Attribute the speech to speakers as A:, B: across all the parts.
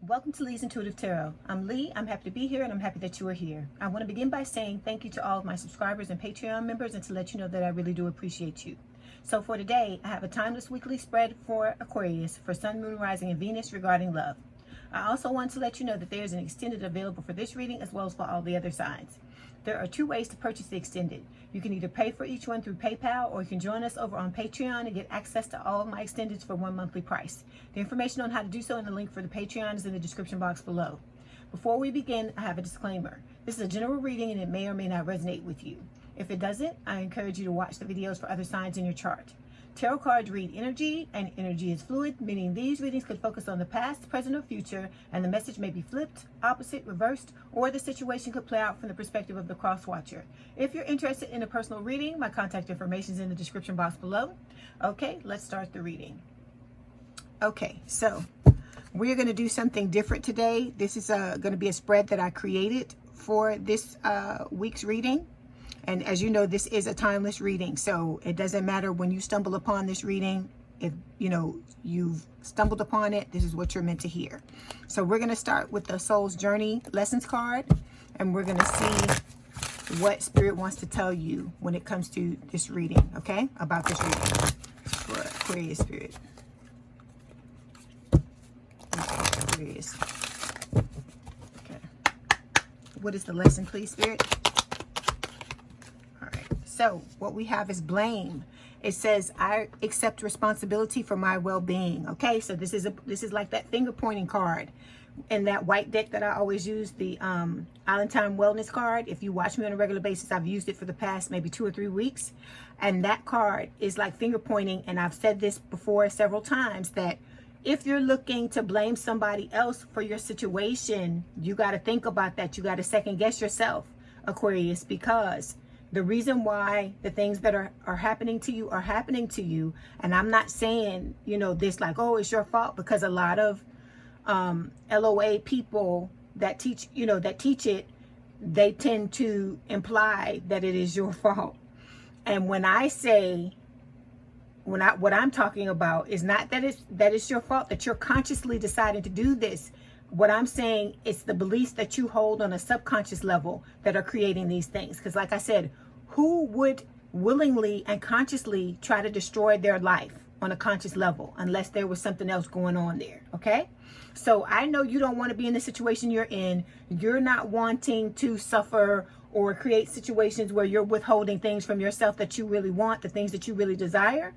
A: Welcome to Leigh's Intuitive Tarot. I'm Leigh. I'm happy to be here and I'm happy that you are here. I want to begin by saying thank you to all of my subscribers and Patreon members and to let you know that I really do appreciate you. So for today, I have a timeless weekly spread for Aquarius for Sun, Moon, Rising, and Venus regarding love. I also want to let you know that there is an extended available for this reading as well as for all the other signs. There are two ways to purchase the extended. You can either pay for each one through PayPal or you can join us over on Patreon and get access to all of my extendeds for one monthly price. The information on how to do so and the link for the Patreon is in the description box below. Before we begin, I have a disclaimer. This is a general reading and it may or may not resonate with you. If it doesn't, I encourage you to watch the videos for other signs in your chart. Tarot cards read energy, and energy is fluid, meaning these readings could focus on the past, present, or future, and the message may be flipped, opposite, reversed, or the situation could play out from the perspective of the cross-watcher. If you're interested in a personal reading, my contact information is in the description box below. Okay, let's start the reading. Okay, so we're going to do something different today. This is going to be a spread that I created for this week's reading. And as you know, this is a timeless reading, so it doesn't matter when you stumble upon this reading. If you've stumbled upon it, this is what you're meant to hear. So we're going to start with the Soul's Journey Lessons card, and we're going to see what Spirit wants to tell you when it comes to this reading, okay? About this reading for Aquarius Spirit. Okay, Aquarius. Okay. What is the lesson, please, Spirit? So what we have is blame. It says, I accept responsibility for my well-being. Okay, so this is like that finger pointing card in that white deck that I always use, the Island Time Wellness card. If you watch me on a regular basis, I've used it for the past maybe 2 or 3 weeks. And that card is like finger pointing. And I've said this before several times that if you're looking to blame somebody else for your situation, you got to think about that. You got to second guess yourself, Aquarius, because the reason why the things that are happening to you, and I'm not saying, this like, oh, it's your fault, because a lot of LOA people that teach it, they tend to imply that it is your fault. And when I say, what I'm talking about is not that it's your fault, that you're consciously deciding to do this. What I'm saying is the beliefs that you hold on a subconscious level that are creating these things. Because like I said, who would willingly and consciously try to destroy their life on a conscious level unless there was something else going on there, okay? So I know you don't want to be in the situation you're in. You're not wanting to suffer or create situations where you're withholding things from yourself that you really want, the things that you really desire.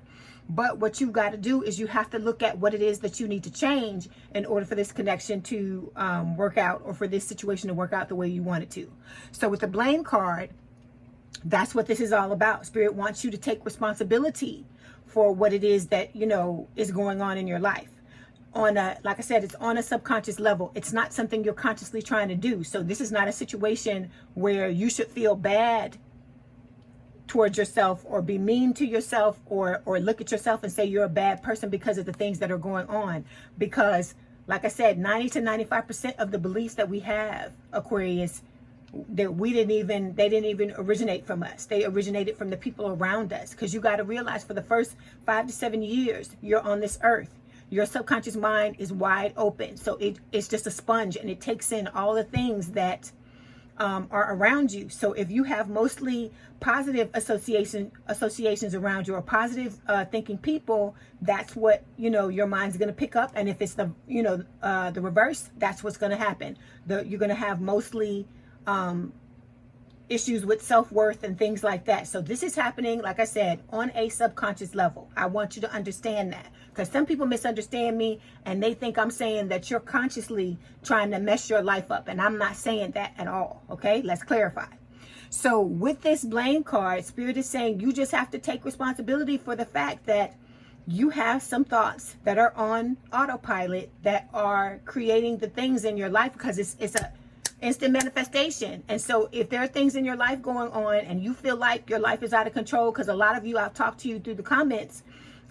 A: But what you've got to do is you have to look at what it is that you need to change in order for this connection to work out, or for this situation to work out the way you want it to. So with the blame card, that's what this is all about. Spirit wants you to take responsibility for what it is that, is going on in your life. Like I said, it's on a subconscious level. It's not something you're consciously trying to do. So this is not a situation where you should feel bad towards yourself or be mean to yourself or look at yourself and say you're a bad person because of the things that are going on. Because like I said, 90 to 95% of the beliefs that we have, Aquarius, that they didn't even originate from us. They originated from the people around us. Because you got to realize, for the first 5 to 7 years you're on this earth, your subconscious mind is wide open. So it's just a sponge, and it takes in all the things that are around you. So if you have mostly positive associations around you, or positive thinking people, that's what your mind's going to pick up. And if it's the reverse, that's what's going to happen. You're going to have mostly issues with self-worth and things like that. So this is happening, like I said, on a subconscious level. I want you to understand that, because some people misunderstand me and they think I'm saying that you're consciously trying to mess your life up, and I'm not saying that at all. Okay, let's clarify. So with this blame card, Spirit is saying you just have to take responsibility for the fact that you have some thoughts that are on autopilot that are creating the things in your life, because it's a instant manifestation. And so if there are things in your life going on and you feel like your life is out of control, because a lot of you, I've talked to you through the comments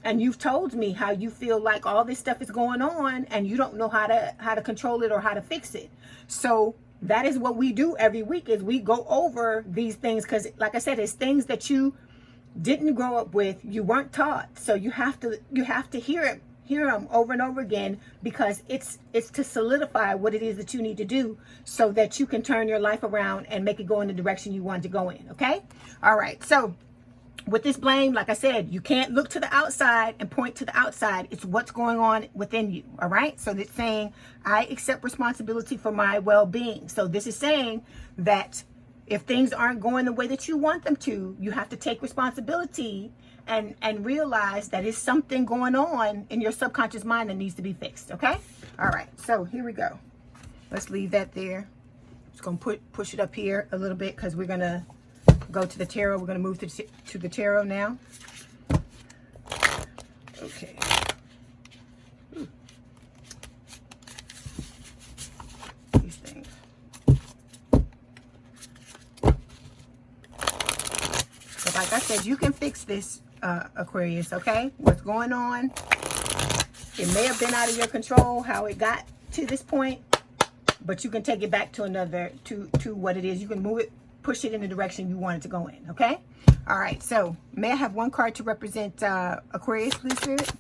A: and you've told me how you feel like all this stuff is going on and you don't know how to control it or how to fix it. So that is what we do every week, is we go over these things, because like I said, it's things that you didn't grow up with, you weren't taught. So you have to hear it hear them over and over again, because it's to solidify what it is that you need to do so that you can turn your life around and make it go in the direction you want to go in. Okay. All right. So with this blame, like I said, you can't look to the outside and point to the outside. It's what's going on within you. All right. So it's saying, I accept responsibility for my well-being. So this is saying that if things aren't going the way that you want them to, you have to take responsibility and realize that it's something going on in your subconscious mind that needs to be fixed. Okay. All right. So here we go. Let's leave that there. Just going to push it up here a little bit, because we're going to go to the tarot. We're going to move to the tarot now. Okay. These things. So like I said, you can fix this, Aquarius, okay? What's going on? It may have been out of your control how it got to this point, but you can take it back to another, to what it is. You can move it, push it in the direction you want it to go in, okay? All right, so may I have one card to represent Aquarius, please, Spirit?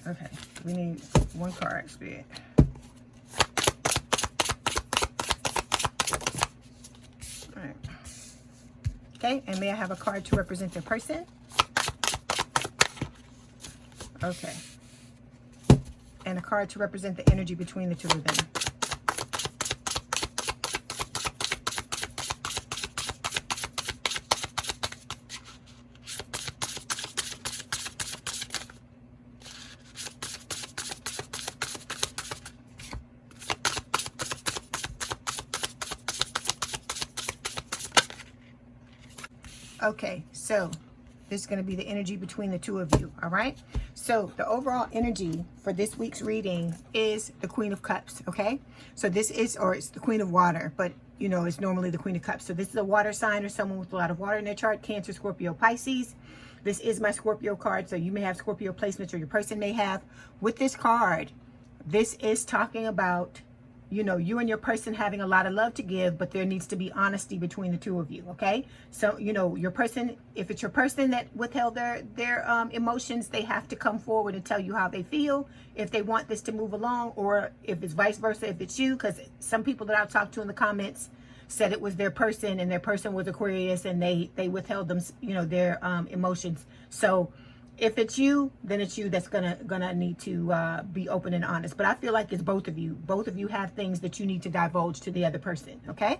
A: Okay, we need one card, Spirit. All right. Okay, and may I have a card to represent their person? Okay. And a card to represent the energy between the two of them. Okay, so this is going to be the energy between the two of you, all right? So the overall energy for this week's reading is the Queen of Cups, okay? So this is, or it's the Queen of Water, but you know, it's normally the Queen of Cups. So this is a water sign or someone with a lot of water in their chart: Cancer, Scorpio, Pisces. This is my Scorpio card, so you may have Scorpio placements, or your person may have. With this card, this is talking about, you know, you and your person having a lot of love to give, but there needs to be honesty between the two of you, okay? So, you know, your person, if it's your person that withheld their emotions, they have to come forward and tell you how they feel, if they want this to move along, or if it's vice versa, if it's you, because some people that I've talked to in the comments said it was their person, and their person was Aquarius, and they withheld them, you know, their emotions. So if it's you, then it's you that's gonna need to be open and honest. But I feel like it's both of you. Both of you have things that you need to divulge to the other person, okay?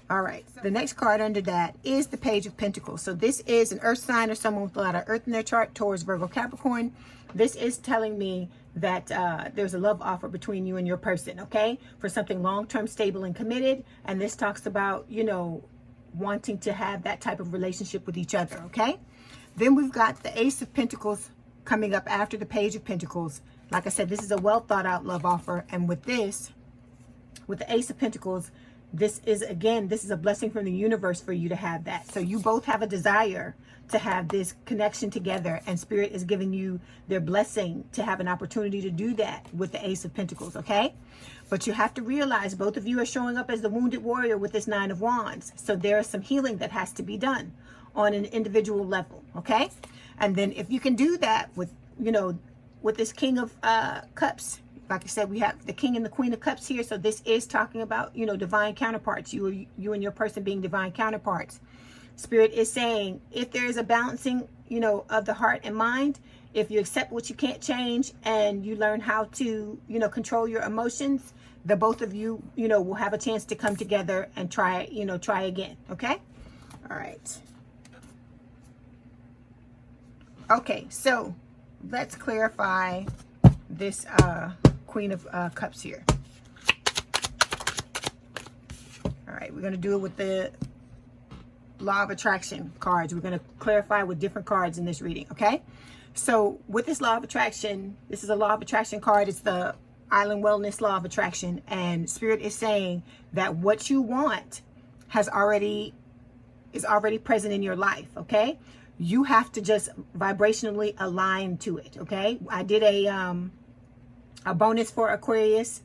A: All right. So the next card under that is the Page of Pentacles. So this is an earth sign or someone with a lot of earth in their chart: Taurus, Virgo, Capricorn. This is telling me that there's a love offer between you and your person, okay? For something long-term, stable, and committed. And this talks about, you know, wanting to have that type of relationship with each other, okay? Then we've got the Ace of Pentacles coming up after the Page of Pentacles. Like I said, this is a well thought out love offer. And with this, with the Ace of Pentacles, this is, again, this is a blessing from the universe for you to have that. So you both have a desire to have this connection together, and Spirit is giving you their blessing to have an opportunity to do that with the Ace of Pentacles, okay? But you have to realize both of you are showing up as the wounded warrior with this Nine of Wands. So there is some healing that has to be done on an individual level, okay? And then if you can do that with, you know, with this King of Cups, like I said, we have the King and the Queen of Cups here. So this is talking about, you know, divine counterparts, you and your person being divine counterparts. Spirit is saying, if there is a balancing, you know, of the heart and mind, if you accept what you can't change and you learn how to, you know, control your emotions, the both of you, you know, will have a chance to come together and try, you know, try again, okay? All right. Okay, so let's clarify this Queen of Cups here. All right, we're going to do it with the Law of Attraction cards. We're going to clarify with different cards in this reading, okay? So with this Law of Attraction, this is a Law of Attraction card. It's the Island Wellness Law of Attraction. And Spirit is saying that what you want is already present in your life, okay? You have to just vibrationally align to it, okay? I did a bonus for Aquarius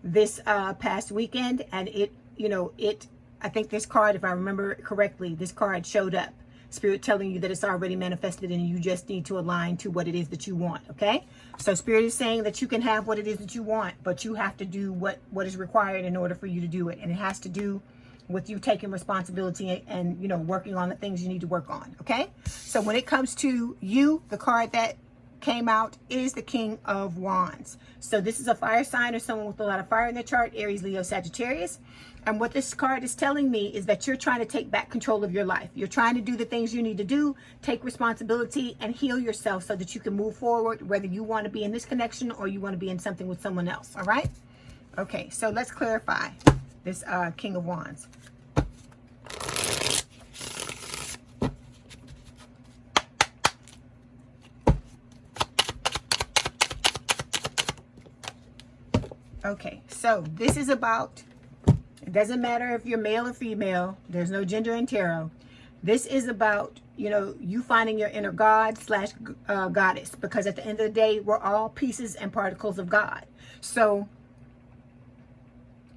A: this past weekend, and it, you know, I think this card, if I remember correctly, this card showed up. Spirit telling you that it's already manifested and you just need to align to what it is that you want, okay? So Spirit is saying that you can have what it is that you want, but you have to do what is required in order for you to do it. And it has to do with you taking responsibility and, you know, working on the things you need to work on, okay? So when it comes to you, the card that came out is the King of Wands. So this is a fire sign or someone with a lot of fire in their chart, Aries, Leo, Sagittarius. And what this card is telling me is that you're trying to take back control of your life. You're trying to do the things you need to do, take responsibility and heal yourself so that you can move forward, whether you want to be in this connection or you want to be in something with someone else, all right? Okay, so let's clarify this King of Wands. Okay, so this is about, it doesn't matter if you're male or female, there's no gender in tarot. This is about, you know, you finding your inner God slash goddess, because at the end of the day, we're all pieces and particles of God. So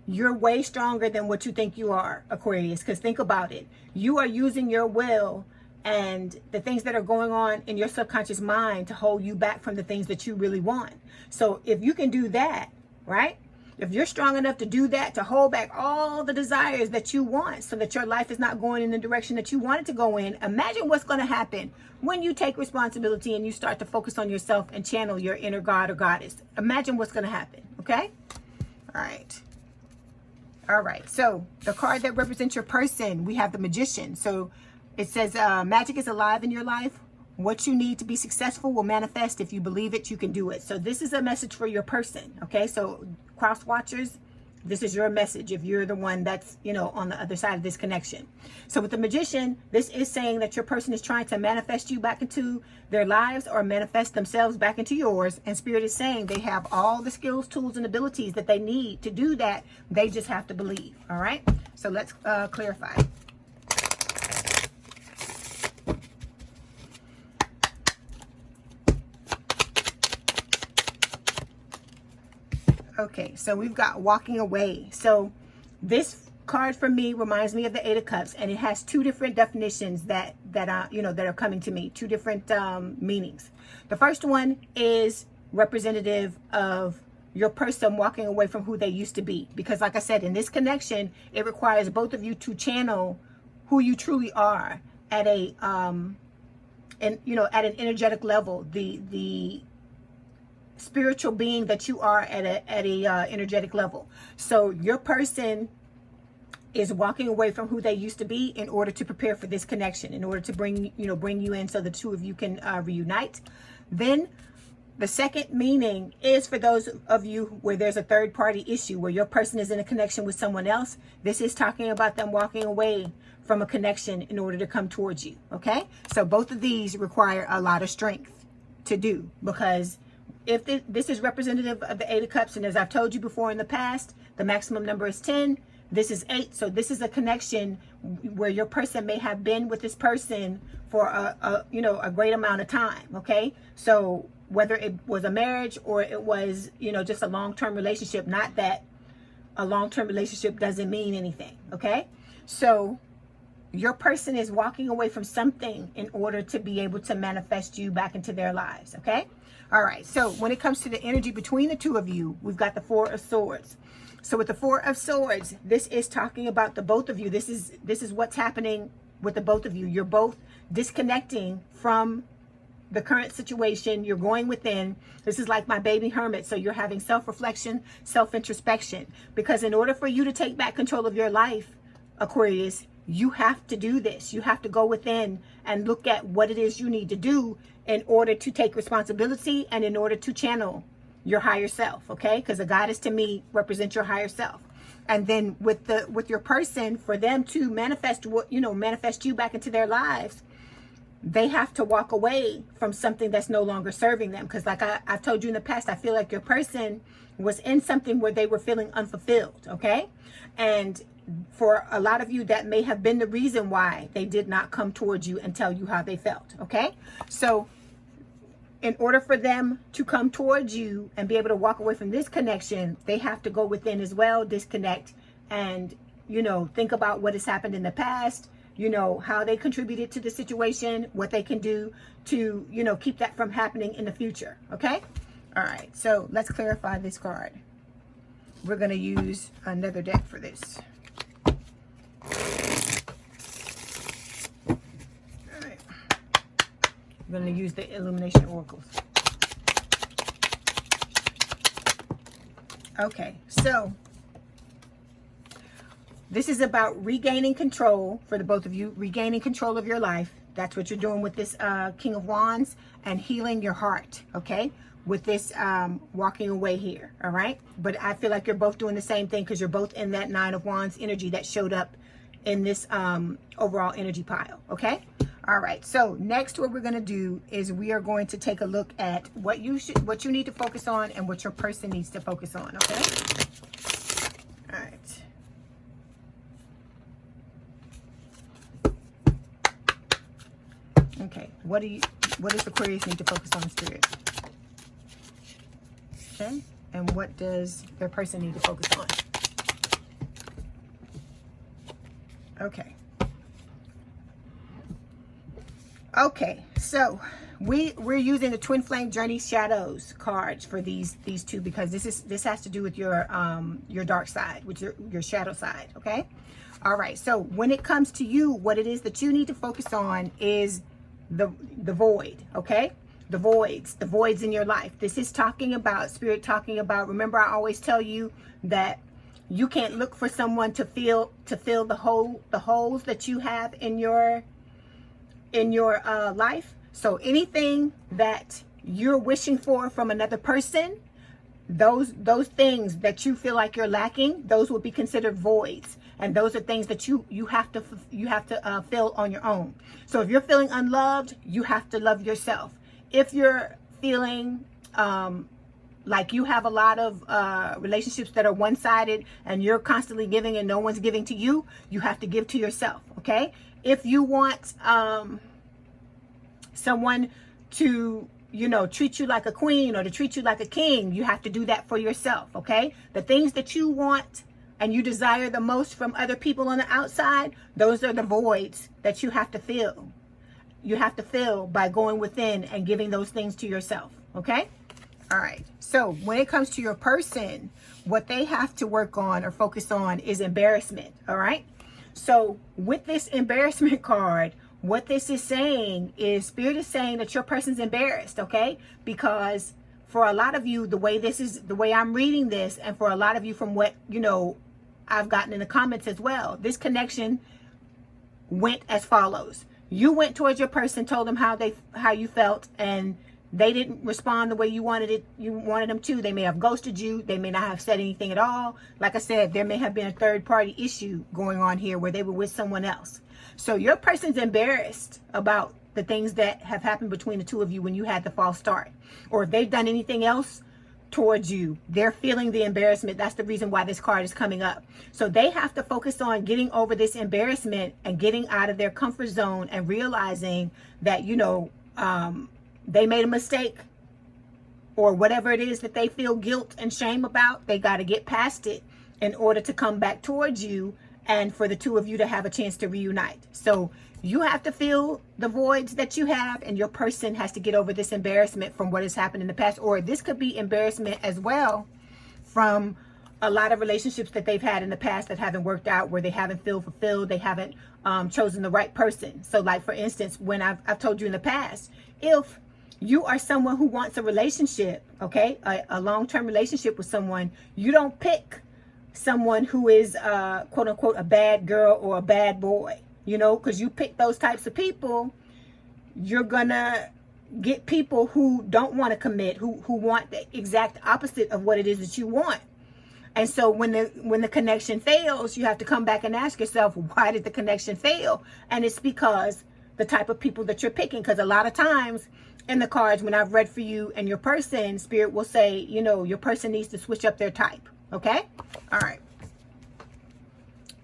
A: you're way stronger than what you think you are, Aquarius, because think about it. You are using your will and the things that are going on in your subconscious mind to hold you back from the things that you really want. So if you can do that, right? If you're strong enough to do that, to hold back all the desires that you want so that your life is not going in the direction that you want it to go in, imagine what's going to happen when you take responsibility and you start to focus on yourself and channel your inner God or goddess. Imagine what's going to happen, okay? All right. All right. So the card that represents your person, we have the Magician. So it says magic is alive in your life. What you need to be successful will manifest. If you believe it, you can do it. So this is a message for your person, okay? So cross watchers, this is your message if you're the one that's, you know, on the other side of this connection. So with the Magician, this is saying that your person is trying to manifest you back into their lives or manifest themselves back into yours. And Spirit is saying they have all the skills, tools, and abilities that they need to do that. They just have to believe, all right? So let's clarify. Okay, so we've got walking away. So this card for me reminds me of the Eight of Cups, and it has two different definitions that are coming to me, two different meanings. The first one is representative of your person walking away from who they used to be, because like I said, in this connection, it requires both of you to channel who you truly are at a at an energetic level, the spiritual being that you are at a energetic level. So your person is walking away from who they used to be in order to prepare for this connection, in order to bring you in so the two of you can reunite. Then the second meaning is for those of you where there's a third party issue, where your person is in a connection with someone else. This is talking about them walking away from a connection in order to come towards you, okay? So both of these require a lot of strength to do, because if this is representative of the Eight of Cups, and as I've told you before in the past, the maximum number is 10. This is 8. So this is a connection where your person may have been with this person for a great amount of time, okay? So whether it was a marriage or it was, just a long-term relationship, not that a long-term relationship doesn't mean anything, okay? So your person is walking away from something in order to be able to manifest you back into their lives, okay? All right, so when it comes to the energy between the two of you, we've got the Four of Swords. So with the Four of Swords, this is talking about the both of you. This is what's happening with the both of you. You're both disconnecting from the current situation. You're going within. This is like my baby hermit. So you're having self-reflection, self-introspection. Because in order for you to take back control of your life, Aquarius, you have to do this. You have to go within and look at what it is you need to do in order to take responsibility and in order to channel your higher self, okay? Because a goddess to me represents your higher self. And then with your person, for them to manifest you back into their lives, they have to walk away from something that's no longer serving them. Because like I've told you in the past, I feel like your person was in something where they were feeling unfulfilled, okay? And for a lot of you, that may have been the reason why they did not come towards you and tell you how they felt, okay? So in order for them to come towards you and be able to walk away from this connection, they have to go within as well, disconnect, and, think about what has happened in the past, you know, how they contributed to the situation, what they can do to, you know, keep that from happening in the future. Okay. All right. So let's clarify this card. We're going to use another deck for this. All right. We're going to use the Illumination Oracles. Okay. So this is about regaining control for the both of you, regaining control of your life. That's what you're doing with this King of Wands, and healing your heart, okay? With this walking away here, all right? But I feel like you're both doing the same thing because you're both in that Nine of Wands energy that showed up in this overall energy pile, okay? All right, so next what we're going to do is we are going to take a look at what you need to focus on and what your person needs to focus on, okay? All right. Okay, what does Aquarius need to focus on, Spirit? Okay, and what does their person need to focus on? Okay. Okay, so we're using the Twin Flame Journey Shadows cards for these two because this has to do with your dark side, with your shadow side, okay? All right, so when it comes to you, what it is that you need to focus on is the void, okay? The voids in your life. This is talking about, Spirit talking about, remember I always tell you that you can't look for someone to fill the holes that you have in your life. So anything that you're wishing for from another person, those things that you feel like you're lacking, those would be considered voids. And those are things that you have to fill on your own. So if you're feeling unloved, you have to love yourself. If you're feeling like you have a lot of relationships that are one-sided and you're constantly giving and no one's giving to you, you have to give to yourself, okay? If you want someone to, you know, treat you like a queen or to treat you like a king, you have to do that for yourself, okay? The things that you want and you desire the most from other people on the outside, those are the voids that you have to fill. You have to fill by going within and giving those things to yourself, okay? All right, so when it comes to your person, what they have to work on or focus on is embarrassment, all right? So with this embarrassment card, what this is saying is Spirit is saying that your person's embarrassed, okay? Because for a lot of you, the way I'm reading this, and for a lot of you from what, you know, I've gotten in the comments as well, this connection went as follows. You went towards your person, told them how you felt, and they didn't respond the way you wanted them to. They may have ghosted you. They may not have said anything at all. Like I said, there may have been a third party issue going on here where they were with someone else. So your person's embarrassed about the things that have happened between the two of you when you had the false start. Or if they've done anything else towards you, they're feeling the embarrassment. That's the reason why this card is coming up. So they have to focus on getting over this embarrassment and getting out of their comfort zone and realizing that, you know, they made a mistake or whatever it is that they feel guilt and shame about. They got to get past it in order to come back towards you and for the two of you to have a chance to reunite. So you have to fill the voids that you have, and your person has to get over this embarrassment from what has happened in the past. Or this could be embarrassment as well from a lot of relationships that they've had in the past that haven't worked out, where they haven't feel fulfilled, they haven't chosen the right person. So like, for instance, when I've told you in the past, if you are someone who wants a relationship, okay, a long-term relationship with someone, you don't pick someone who is quote unquote a bad girl or a bad boy, you know, because you pick those types of people, you're gonna get people who don't want to commit, who want the exact opposite of what it is that you want. And so when the connection fails, you have to come back and ask yourself, why did the connection fail? And it's because the type of people that you're picking. Because a lot of times in the cards, when I've read for you and your person, Spirit will say, you know, your person needs to switch up their type. Okay? All right.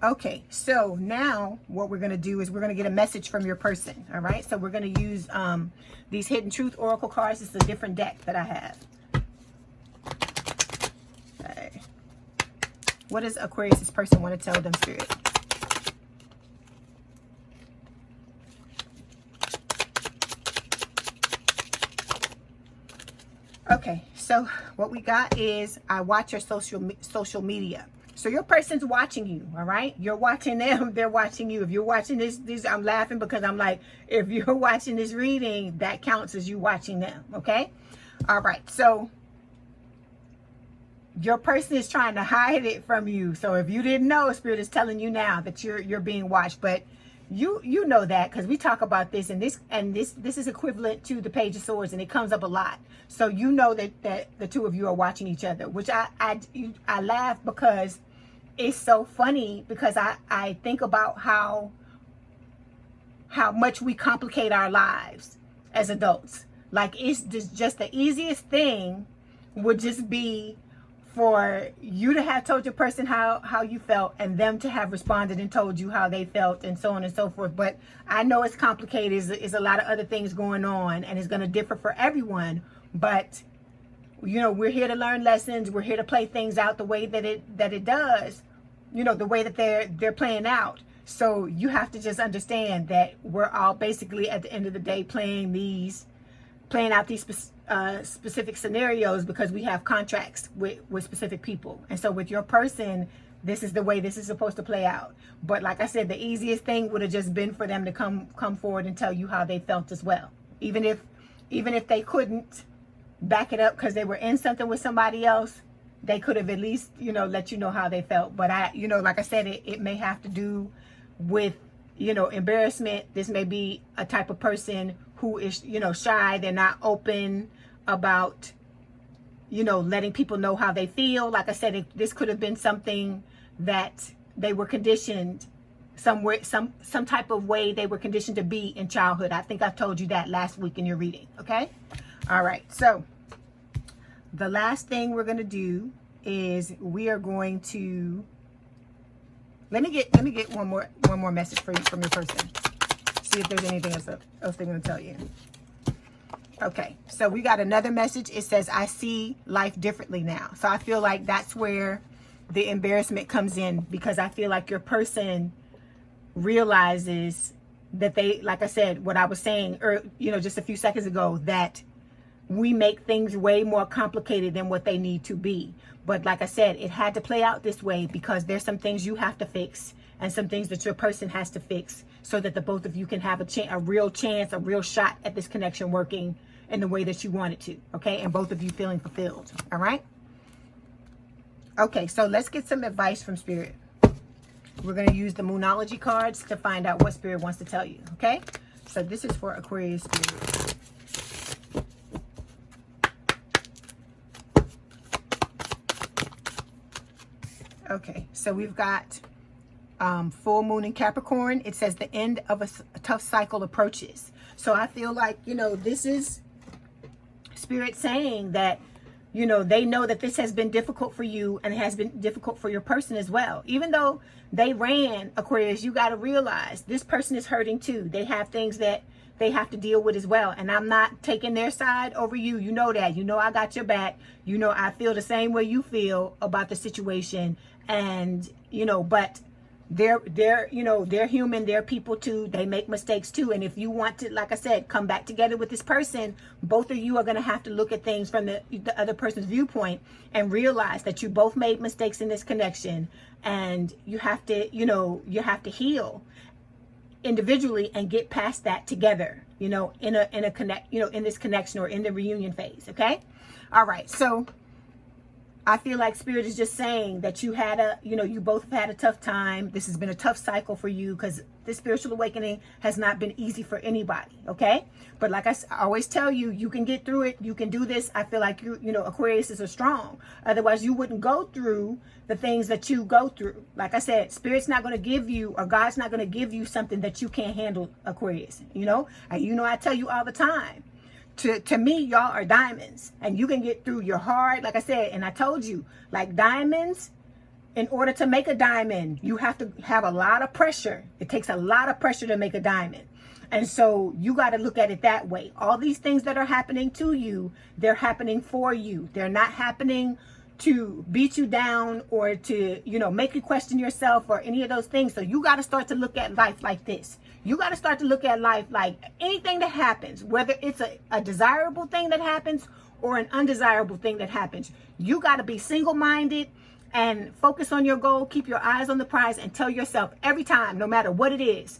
A: Okay, so now what we're going to do is we're going to get a message from your person. All right, so we're going to use these Hidden Truth Oracle cards. It's a different deck that I have. Okay. What does Aquarius' person want to tell them, Spirit? Okay, so what we got is I watch your social media. So your person's watching you, all right? You're watching them, they're watching you. If you're watching this, I'm laughing because I'm like, if you're watching this reading, that counts as you watching them, okay? All right, so your person is trying to hide it from you. So if you didn't know, Spirit is telling you now that you're being watched, but you know that because we talk about this, and this is equivalent to the Page of Swords, and it comes up a lot. So you know that the two of you are watching each other, which I laugh because it's so funny, because I think about how much we complicate our lives as adults. Like, it's just the easiest thing would just be for you to have told your person how you felt, and them to have responded and told you how they felt, and so on and so forth. But I know it's complicated. It's a lot of other things going on, and it's going to differ for everyone. But you know, we're here to learn lessons. We're here to play things out the way that it does. You know, the way that they're playing out. So you have to just understand that we're all basically at the end of the day playing out these specific scenarios, because we have contracts with specific people. And so with your person, this is the way this is supposed to play out. But like I said, the easiest thing would have just been for them to come forward and tell you how they felt as well. Even if they couldn't back it up because they were in something with somebody else, they could have at least, you know, let you know how they felt. But like I said, it may have to do with, you know, embarrassment. This may be a type of person who is, you know, shy. They're not open about, you know, letting people know how they feel. Like I said, this could have been something that they were conditioned somewhere, some type of way they were conditioned to be in childhood. I think I told you that last week in your reading. Okay. All right. So the last thing we're going to do is we are going to, let me get one more message for you from your person. See if there's anything else they're going to tell you. Okay, so we got another message. It says, I see life differently now. So I feel like that's where the embarrassment comes in, because I feel like your person realizes that they, like I said, what I was saying, you know, just a few seconds ago, that we make things way more complicated than what they need to be. But like I said, it had to play out this way because there's some things you have to fix and some things that your person has to fix, so that the both of you can have a real chance, a real shot at this connection working in the way that you want it to. Okay, and both of you feeling fulfilled. All right. Okay, so let's get some advice from Spirit. We're going to use the Moonology cards to find out what Spirit wants to tell you. Okay, so this is for Aquarius Spirit. Okay, so we've got full moon in Capricorn. It says the end of a tough cycle approaches. So I feel like, you know, this is Spirit saying that, you know, they know that this has been difficult for you, and it has been difficult for your person as well. Even though they ran, Aquarius, you got to realize this person is hurting too. They have things that they have to deal with as well. And I'm not taking their side over you. You know that. You know I got your back. You know I feel the same way you feel about the situation. And, you know, but they're you know, they're human. They're people too. They make mistakes too. And if you want to, like I said, come back together with this person, both of you are going to have to look at things from the other person's viewpoint and realize that you both made mistakes in this connection. And you have to, you know, you have to heal individually and get past that together, you know, in a connect, you know, in this connection or in the reunion phase. Okay. All right. So I feel like Spirit is just saying that you had you both have had a tough time. This has been a tough cycle for you, because this spiritual awakening has not been easy for anybody. Okay. But like I always tell you, you can get through it. You can do this. I feel like you know, Aquarius is strong. Otherwise you wouldn't go through the things that you go through. Like I said, Spirit's not going to give you, or God's not going to give you something that you can't handle, Aquarius. You know, and you know, I tell you all the time, to me, y'all are diamonds, and you can get through your hard, like I said, and I told you, like diamonds, in order to make a diamond, you have to have a lot of pressure. It takes a lot of pressure to make a diamond. And so you got to look at it that way. All these things that are happening to you, they're happening for you. They're not happening to beat you down or to, you know, make you question yourself or any of those things. So you got to start to look at life like this. You got to start to look at life like anything that happens, whether it's a desirable thing that happens or an undesirable thing that happens. You got to be single-minded and focus on your goal. Keep your eyes on the prize and tell yourself every time, no matter what it is,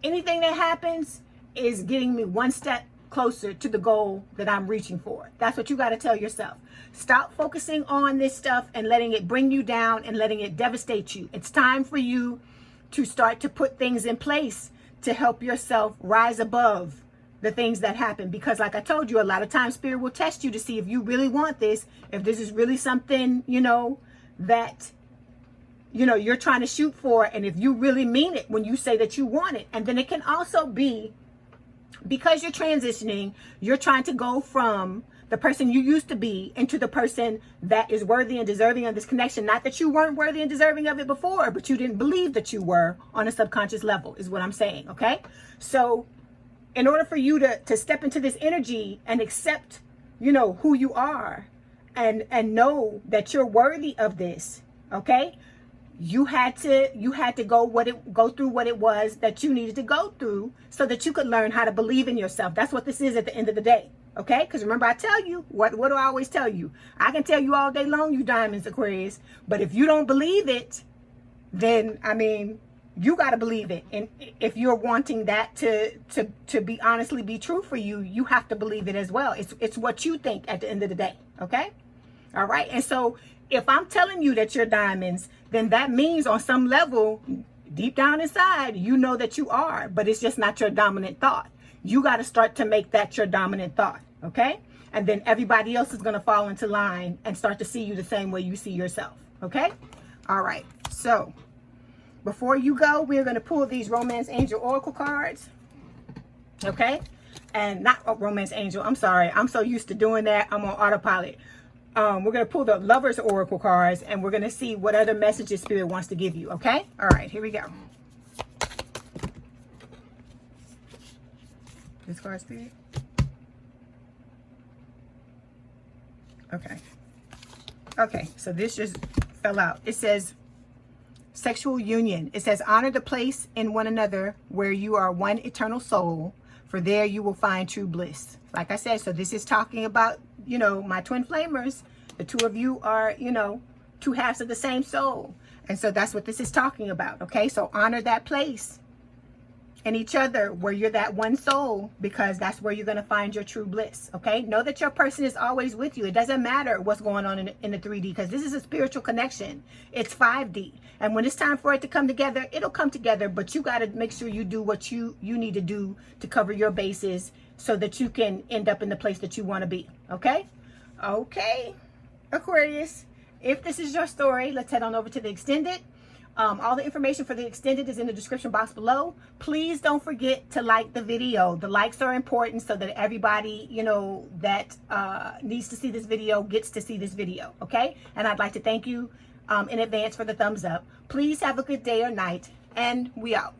A: anything that happens is getting me one step closer to the goal that I'm reaching for. That's what you got to tell yourself. Stop focusing on this stuff and letting it bring you down and letting it devastate you. It's time for you to start to put things in place to help yourself rise above the things that happen. Because like I told you, a lot of times Spirit will test you to see if you really want this, if this is really something, you know, that, you know, you're trying to shoot for, and if you really mean it when you say that you want it. And then it can also be because you're transitioning, you're trying to go from the person you used to be into the person that is worthy and deserving of this connection. Not that you weren't worthy and deserving of it before, but you didn't believe that you were on a subconscious level, is what I'm saying. Okay. So in order for you to step into this energy and accept, you know, who you are and know that you're worthy of this. Okay. You had to go through what it was that you needed to go through so that you could learn how to believe in yourself. That's what this is at the end of the day. Okay? Because remember, I tell you, what do I always tell you? I can tell you all day long, you diamonds, Aquarius, but if you don't believe it, then, I mean, you got to believe it. And if you're wanting that to be honestly be true for you, you have to believe it as well. It's what you think at the end of the day. Okay? All right? And so if I'm telling you that you're diamonds, then that means on some level, deep down inside, you know that you are, but it's just not your dominant thought. You got to start to make that your dominant thought. Okay? And then everybody else is going to fall into line and start to see you the same way you see yourself. Okay? All right. So before you go, we're going to pull these Romance Angel Oracle cards. Okay? And not Romance Angel. I'm sorry. I'm so used to doing that. I'm on autopilot. We're going to pull the Lovers Oracle cards and we're going to see what other messages Spirit wants to give you. Okay? All right. Here we go. This card, Spirit? Okay. Okay, so this just fell out. It says sexual union. It says honor the place in one another where you are one eternal soul, for there you will find true bliss. Like I said, so this is talking about, you know, my twin flamers. The two of you are, you know, two halves of the same soul. And so that's what this is talking about. Okay, so honor that place and each other where you're that one soul, because that's where you're going to find your true bliss. Okay, know that your person is always with you. It doesn't matter what's going on in the 3D, because this is a spiritual connection. It's 5D, and when it's time for it to come together, it'll come together, but you got to make sure you do what you need to do to cover your bases so that you can end up in the place that you want to be. Okay, Aquarius, if this is your story, let's head on over to the extended. All the information for the extended is in the description box below. Please don't forget to like the video. The likes are important so that everybody, you know, that needs to see this video gets to see this video. Okay? And I'd like to thank you in advance for the thumbs up. Please have a good day or night, and we out.